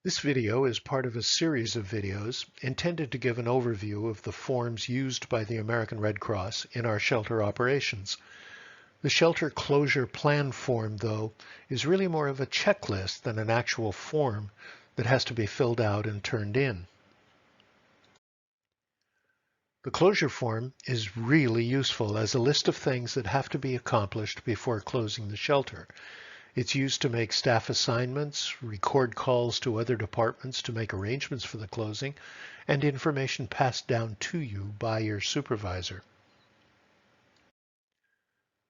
This video is part of a series of videos intended to give an overview of the forms used by the American Red Cross in our shelter operations. The shelter closure plan form, though, is really more of a checklist than an actual form that has to be filled out and turned in. The closure form is really useful as a list of things that have to be accomplished before closing the shelter. It's used to make staff assignments, record calls to other departments to make arrangements for the closing, and information passed down to you by your supervisor.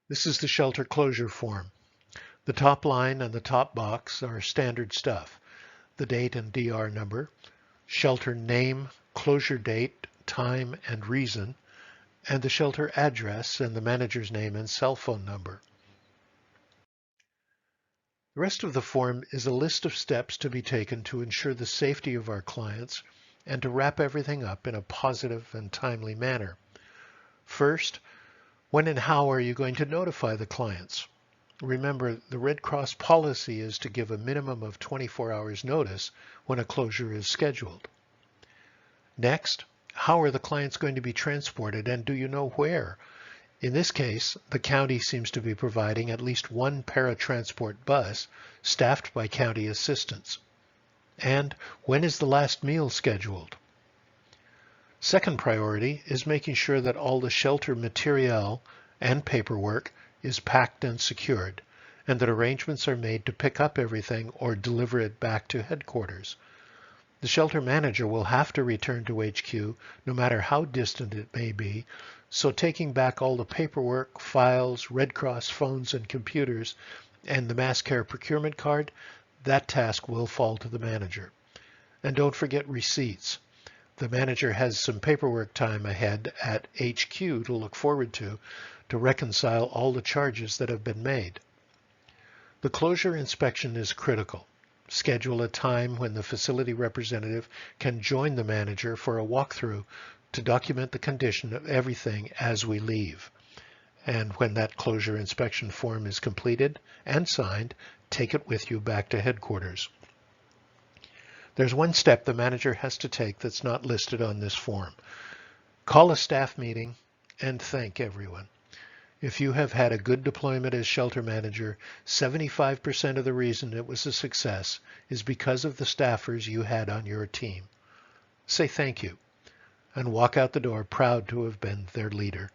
This is the shelter closure form. The top line and the top box are standard stuff. The date and DR number, shelter name, closure date, time and reason, and the shelter address and the manager's name and cell phone number. The rest of the form is a list of steps to be taken to ensure the safety of our clients and to wrap everything up in a positive and timely manner. First, when and how are you going to notify the clients? Remember, the Red Cross policy is to give a minimum of 24 hours notice when a closure is scheduled. Next, how are the clients going to be transported, and do you know where? In this case, the county seems to be providing at least one paratransport bus staffed by county assistants. And when is the last meal scheduled? Second priority is making sure that all the shelter material and paperwork is packed and secured, and that arrangements are made to pick up everything or deliver it back to headquarters. The shelter manager will have to return to HQ no matter how distant it may be, so taking back all the paperwork, files, Red Cross phones and computers, and the mass care procurement card, that task will fall to the manager. And don't forget receipts. The manager has some paperwork time ahead at HQ to look forward to reconcile all the charges that have been made. The closure inspection is critical. Schedule a time when the facility representative can join the manager for a walkthrough to document the condition of everything as we leave. And when that closure inspection form is completed and signed, take it with you back to headquarters. There's one step the manager has to take that's not listed on this form. Call a staff meeting and thank everyone. If you have had a good deployment as shelter manager, 75% of the reason it was a success is because of the staffers you had on your team. Say thank you and walk out the door proud to have been their leader.